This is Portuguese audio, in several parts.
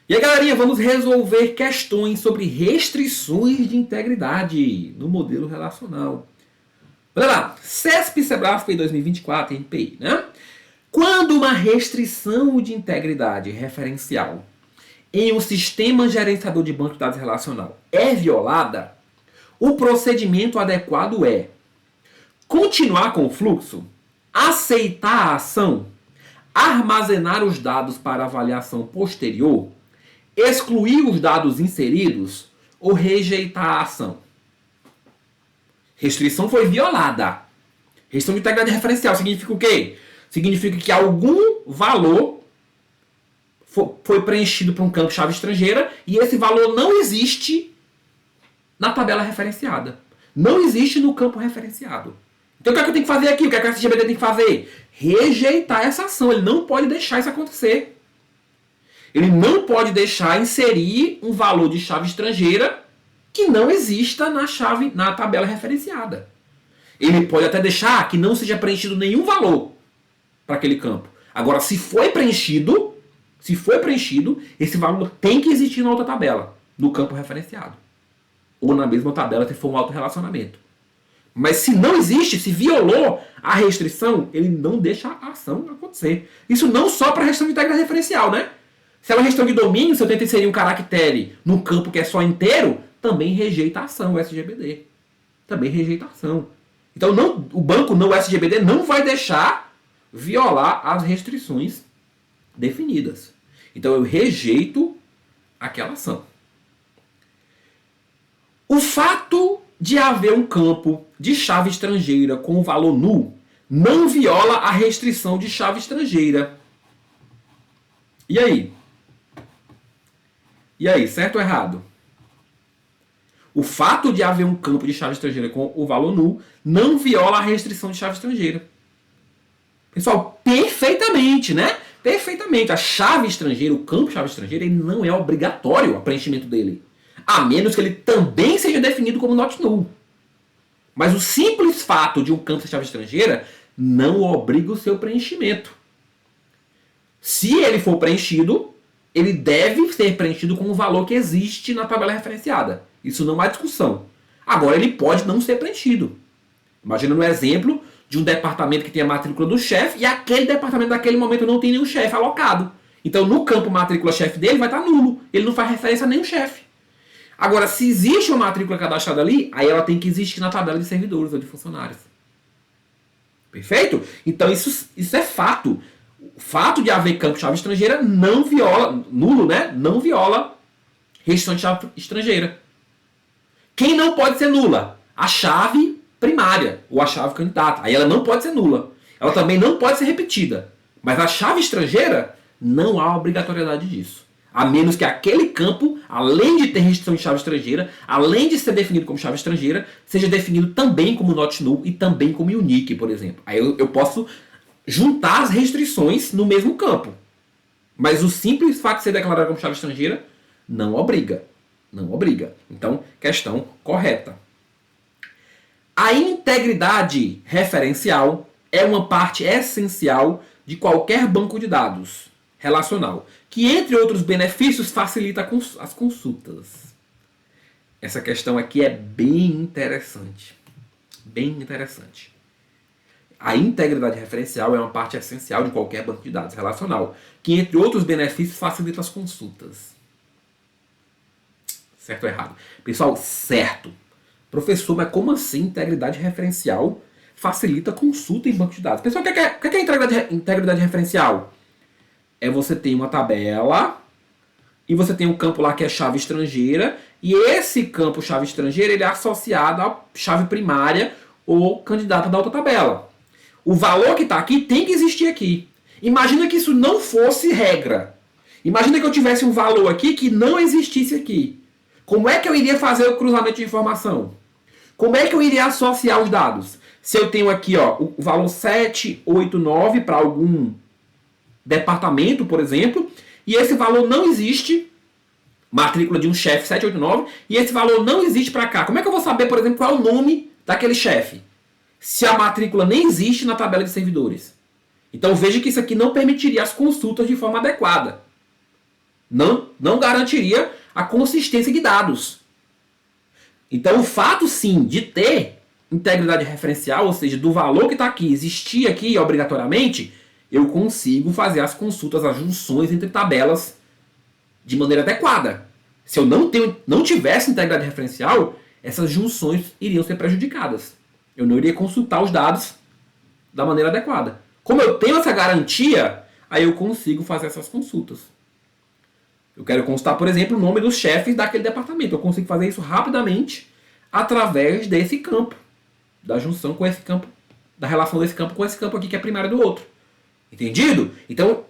E aí, galerinha, vamos resolver questões sobre restrições de integridade no modelo relacional. Olha lá, CESP Sebrasp 2024, NPI, né? Quando uma restrição de integridade referencial em um sistema gerenciador de banco de dados relacional é violada, o procedimento adequado é continuar com o fluxo, aceitar a ação, armazenar os dados para avaliação posterior, excluir os dados inseridos ou rejeitar a ação. Restrição foi violada. Restrição de integridade referencial significa o quê? Significa que algum valor foi preenchido para um campo-chave estrangeira e esse valor não existe na tabela referenciada. Não existe no campo referenciado. Então o que é que eu tenho que fazer aqui? O que é que o SGBD tem que fazer? Rejeitar essa ação. Ele não pode deixar isso acontecer. Ele não pode deixar inserir um valor de chave estrangeira que não exista na tabela referenciada. Ele pode até deixar que não seja preenchido nenhum valor para aquele campo. Agora, se foi preenchido, esse valor tem que existir na outra tabela, no campo referenciado. Ou na mesma tabela se for um autorrelacionamento. Mas se não existe, se violou a restrição, ele não deixa a ação acontecer. Isso não só para a restrição de integridade referencial, né? Se é uma restrição de domínio, se eu tento inserir um caractere num campo que é só inteiro, também rejeita a ação, o SGBD. Também rejeita a ação. Então o banco, o SGBD, não vai deixar violar as restrições definidas. Então eu rejeito aquela ação. O fato de haver um campo de chave estrangeira com valor nulo não viola a restrição de chave estrangeira. E aí? E aí, certo ou errado? O fato de haver um campo de chave estrangeira com o valor nulo não viola a restrição de chave estrangeira. Pessoal, perfeitamente, né? Perfeitamente. A chave estrangeira, o campo chave estrangeira, ele não é obrigatório o preenchimento dele. A menos que ele também seja definido como not null. Mas o simples fato de um campo ser chave estrangeira não obriga o seu preenchimento. Se ele for preenchido, ele deve ser preenchido com o valor que existe na tabela referenciada. Isso não há discussão. Agora, ele pode não ser preenchido. Imagina no exemplo de um departamento que tem a matrícula do chefe e aquele departamento naquele momento não tem nenhum chefe alocado. Então, no campo matrícula chefe dele vai estar nulo. Ele não faz referência a nenhum chefe. Agora, se existe uma matrícula cadastrada ali, aí ela tem que existir na tabela de servidores ou de funcionários. Perfeito? Então, isso é fato. O fato de haver campo-chave estrangeira não viola, nulo, né? Não viola restrição de chave estrangeira. Quem não pode ser nula? A chave primária, ou a chave candidata. Aí ela não pode ser nula. Ela também não pode ser repetida. Mas a chave estrangeira, não há obrigatoriedade disso. A menos que aquele campo, além de ter restrição de chave estrangeira, além de ser definido como chave estrangeira, seja definido também como not null e também como unique, por exemplo. Aí eu posso juntar as restrições no mesmo campo. Mas o simples fato de ser declarado como chave estrangeira não obriga. Não obriga. Então, questão correta. A integridade referencial é uma parte essencial de qualquer banco de dados relacional, que, entre outros benefícios, facilita as consultas. Essa questão aqui é bem interessante. Bem interessante. A integridade referencial é uma parte essencial de qualquer banco de dados relacional, que, entre outros benefícios, facilita as consultas. Certo ou errado? Pessoal, certo. Professor, mas como assim integridade referencial facilita a consulta em banco de dados? Pessoal, o que é integridade referencial? É você ter uma tabela e você tem um campo lá que é chave estrangeira e esse campo chave estrangeira ele é associado à chave primária ou candidata da outra tabela. O valor que está aqui tem que existir aqui. Imagina que isso não fosse regra. Imagina que eu tivesse um valor aqui que não existisse aqui. Como é que eu iria fazer o cruzamento de informação? Como é que eu iria associar os dados? Se eu tenho aqui o valor 789 para algum departamento, por exemplo, e esse valor não existe, matrícula de um chefe 789, e esse valor não existe para cá. Como é que eu vou saber, por exemplo, qual é o nome daquele chefe? Se a matrícula nem existe na tabela de servidores. Então veja que isso aqui não permitiria as consultas de forma adequada. Não garantiria a consistência de dados. Então, o fato, sim, de ter integridade referencial, ou seja, do valor que está aqui, existir aqui obrigatoriamente, eu consigo fazer as consultas, as junções entre tabelas de maneira adequada. Se eu não tivesse integridade referencial, essas junções iriam ser prejudicadas. Eu não iria consultar os dados da maneira adequada. Como eu tenho essa garantia, aí eu consigo fazer essas consultas. Eu quero consultar, por exemplo, o nome dos chefes daquele departamento. Eu consigo fazer isso rapidamente através desse campo, da junção com esse campo, da relação desse campo com esse campo aqui que é primário do outro. Entendido? Então,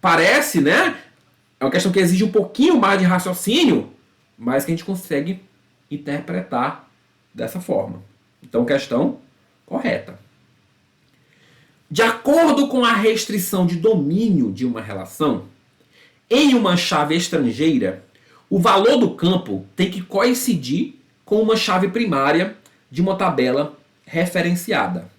parece, né? É uma questão que exige um pouquinho mais de raciocínio, mas que a gente consegue interpretar dessa forma. Então, questão correta. De acordo com a restrição de domínio de uma relação, em uma chave estrangeira, o valor do campo tem que coincidir com uma chave primária de uma tabela referenciada.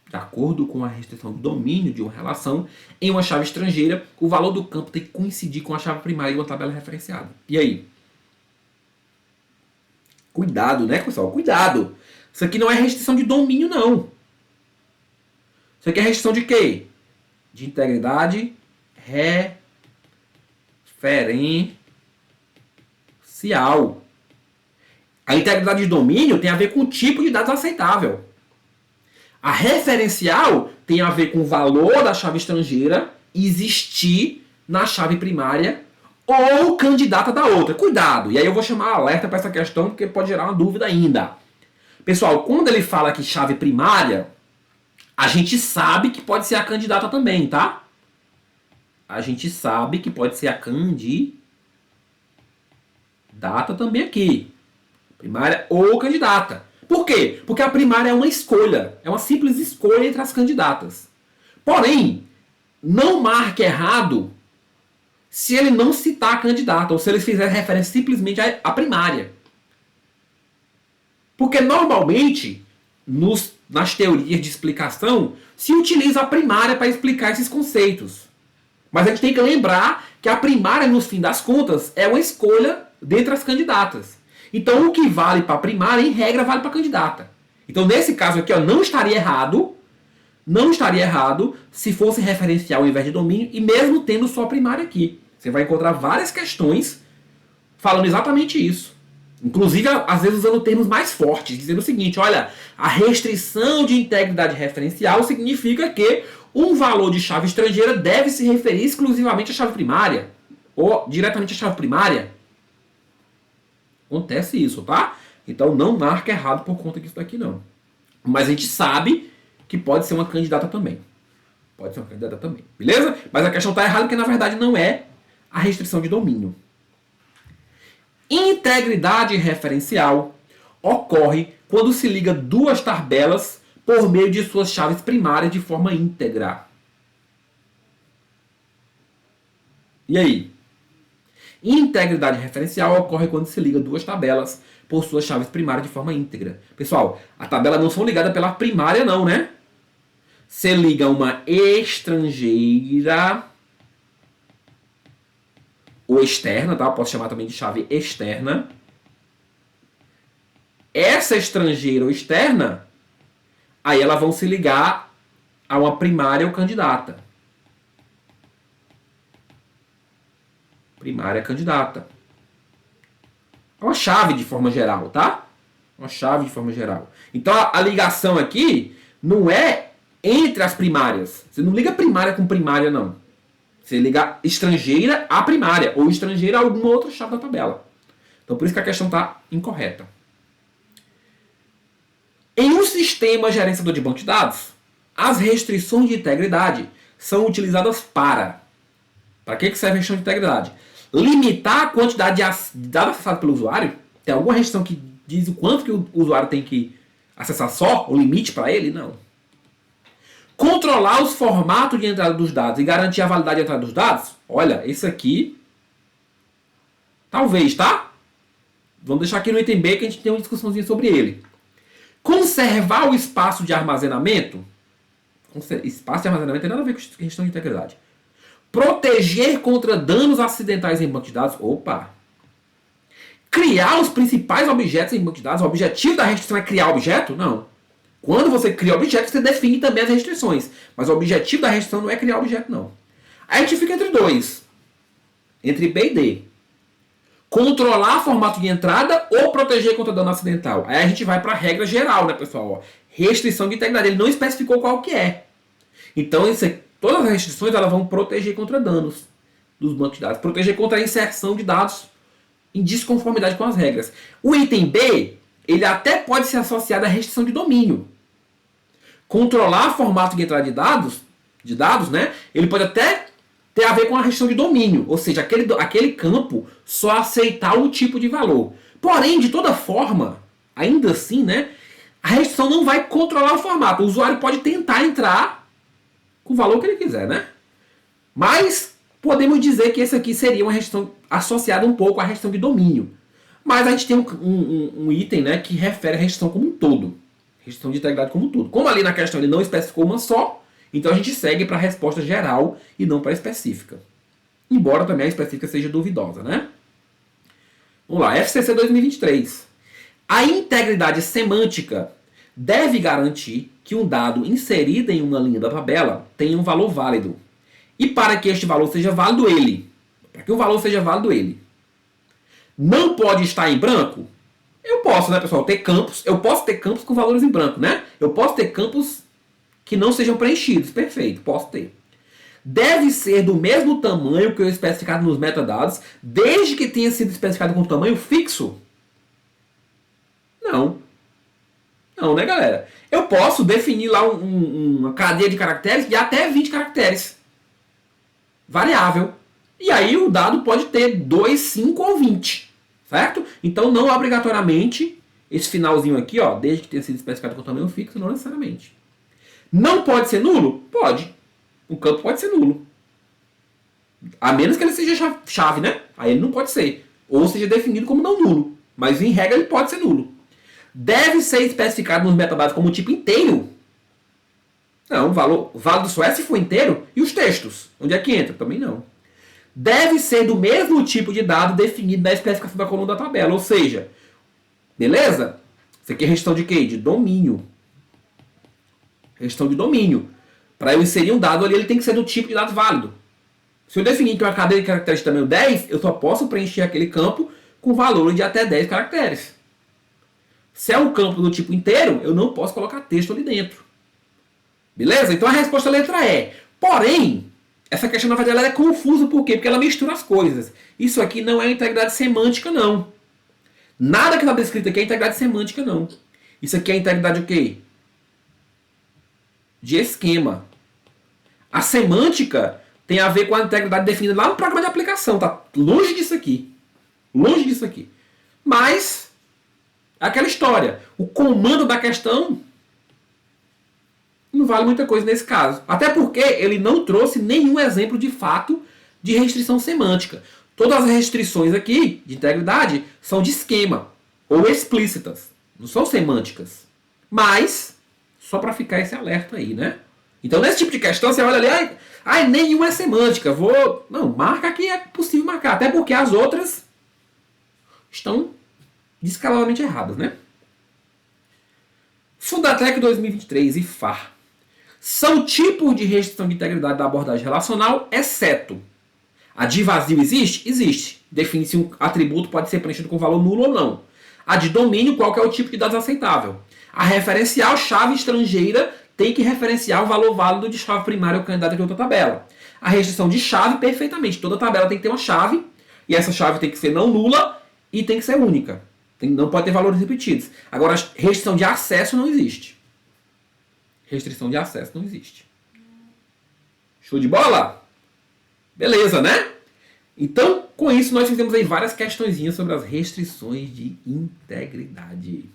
De acordo com a restrição de domínio de uma relação, em uma chave estrangeira, o valor do campo tem que coincidir com a chave primária de uma tabela referenciada. E aí? Cuidado, né, pessoal? Cuidado. Isso aqui não é restrição de domínio, não. Isso aqui é restrição de quê? De integridade referencial. A integridade de domínio tem a ver com o tipo de dados aceitável. A referencial tem a ver com o valor da chave estrangeira existir na chave primária ou candidata da outra. Cuidado! E aí eu vou chamar alerta para essa questão porque pode gerar uma dúvida ainda. Pessoal, quando ele fala que chave primária, a gente sabe que pode ser a candidata também, tá? A gente sabe que pode ser a candidata também aqui. Primária ou candidata. Por quê? Porque a primária é uma escolha. É uma simples escolha entre as candidatas. Porém, não marque errado se ele não citar a candidata ou se ele fizer referência simplesmente à primária. Porque normalmente, nas teorias de explicação, se utiliza a primária para explicar esses conceitos. Mas a gente tem que lembrar que a primária, no fim das contas, é uma escolha dentre as candidatas. Então, o que vale para a primária, em regra, vale para a candidata. Então, nesse caso aqui, não estaria errado se fosse referencial ao invés de domínio, e mesmo tendo só a primária aqui. Você vai encontrar várias questões falando exatamente isso. Inclusive, às vezes, usando termos mais fortes, dizendo o seguinte, olha, a restrição de integridade referencial significa que um valor de chave estrangeira deve se referir exclusivamente à chave primária, ou diretamente à chave primária. Acontece isso, tá? Então não marca errado por conta disso daqui, não. Mas a gente sabe que pode ser uma candidata também. Pode ser uma candidata também. Beleza? Mas a questão está errada porque, na verdade, não é a restrição de domínio. Integridade referencial ocorre quando se liga duas tabelas por meio de suas chaves primárias de forma íntegra. E aí? Integridade referencial ocorre quando se liga duas tabelas por suas chaves primárias de forma íntegra. Pessoal, a tabela não são ligadas pela primária não, né? Você liga uma estrangeira ou externa, tá? Posso chamar também de chave externa. Essa estrangeira ou externa, aí elas vão se ligar a uma primária ou candidata. Primária candidata. É uma chave de forma geral, tá? Uma chave de forma geral. Então a ligação aqui não é entre as primárias. Você não liga primária com primária, não. Você liga estrangeira a primária ou estrangeira a alguma outra chave da tabela. Então por isso que a questão está incorreta. Em um sistema gerenciador de banco de dados, as restrições de integridade são utilizadas para que serve a restrição de integridade? Limitar a quantidade de dados acessados pelo usuário. Tem alguma restrição que diz o quanto que o usuário tem que acessar só? O limite para ele? Não. Controlar os formatos de entrada dos dados e garantir a validade de entrada dos dados? Olha, esse aqui talvez, tá? Vamos deixar aqui no item B que a gente tem uma discussãozinha sobre ele. Conservar o espaço de armazenamento? Espaço de armazenamento tem nada a ver com questão de integridade. Proteger contra danos acidentais em banco de dados. Opa! Criar os principais objetos em banco de dados. O objetivo da restrição é criar objeto? Não. Quando você cria objeto, você define também as restrições. Mas o objetivo da restrição não é criar objeto, não. Aí a gente fica entre dois. Entre B e D. Controlar formato de entrada ou proteger contra dano acidental. Aí a gente vai para a regra geral, né, pessoal? Ó, restrição de integridade. Ele não especificou qual que é. Então, todas as restrições elas vão proteger contra danos dos bancos de dados. Proteger contra a inserção de dados em desconformidade com as regras. O item B, ele até pode ser associado à restrição de domínio. Controlar formato de entrada de dados, né? Ele pode até ter a ver com a restrição de domínio, ou seja, aquele campo só aceitar um tipo de valor. Porém, de toda forma, ainda assim, né, a restrição não vai controlar o formato. O usuário pode tentar entrar com o valor que ele quiser, né? Mas podemos dizer que esse aqui seria uma restrição associada um pouco à restrição de domínio. Mas a gente tem um item, né, que refere à restrição como um todo. Restrição de integridade como um todo. Como ali na questão ele não especificou uma só, então a gente segue para a resposta geral e não para a específica. Embora também a específica seja duvidosa, né? Vamos lá, FCC 2023. A integridade semântica deve garantir que um dado inserido em uma linha da tabela tenha um valor válido. E para que este valor seja válido, para que o valor seja válido, não pode estar em branco? Eu posso, né, pessoal, ter campos. Eu posso ter campos com valores em branco, né? Eu posso ter campos que não sejam preenchidos. Perfeito, posso ter. Deve ser do mesmo tamanho que o especificado nos metadados, desde que tenha sido especificado com tamanho fixo? Não. Não, né, galera? Eu posso definir lá uma cadeia de caracteres de até 20 caracteres. Variável. E aí o dado pode ter 2, 5 ou 20. Certo? Então não obrigatoriamente esse finalzinho aqui, ó, desde que tenha sido especificado com tamanho fixo, não necessariamente. Não pode ser nulo? Pode. O campo pode ser nulo. A menos que ele seja chave, né? Aí ele não pode ser. Ou seja definido como não nulo. Mas em regra ele pode ser nulo. Deve ser especificado nos metadados como tipo inteiro? Não, o válido só é se for inteiro. E os textos? Onde é que entra? Também não. Deve ser do mesmo tipo de dado definido na especificação da coluna da tabela. Ou seja, beleza? Isso aqui é restrição de quê? De domínio. Restrição de domínio. Para eu inserir um dado ali, ele tem que ser do tipo de dado válido. Se eu definir que uma cadeia de caracteres de tamanho 10, eu só posso preencher aquele campo com valor de até 10 caracteres. Se é um campo do tipo inteiro, eu não posso colocar texto ali dentro. Beleza? Então a resposta letra é. Porém, essa questão na verdade ela é confusa. Por quê? Porque ela mistura as coisas. Isso aqui não é integridade semântica, não. Nada que está descrito aqui é integridade semântica, não. Isso aqui é integridade o quê? De esquema. A semântica tem a ver com a integridade definida lá no programa de aplicação. Tá longe disso aqui. Longe disso aqui. Mas, aquela história. O comando da questão não vale muita coisa nesse caso. Até porque ele não trouxe nenhum exemplo de fato de restrição semântica. Todas as restrições aqui de integridade são de esquema ou explícitas. Não são semânticas. Mas, só para ficar esse alerta aí, né? Então, nesse tipo de questão, você olha ali, nenhuma é semântica. Não, marca que é possível marcar. Até porque as outras estão descaradamente erradas, né? Fundatec 2023 e FAR são tipos de restrição de integridade da abordagem relacional, exceto a de vazio existe? Existe. Define se um atributo pode ser preenchido com valor nulo ou não. A de domínio, qual que é o tipo de dados aceitável. A referencial chave estrangeira tem que referenciar o valor válido de chave primária ou candidata de outra tabela. A restrição de chave, perfeitamente. Toda tabela tem que ter uma chave, e essa chave tem que ser não nula e tem que ser única. Não pode ter valores repetidos. Agora, restrição de acesso não existe. Restrição de acesso não existe. Show de bola? Beleza, né? Então, com isso, nós fizemos aí várias questõezinhas sobre as restrições de integridade.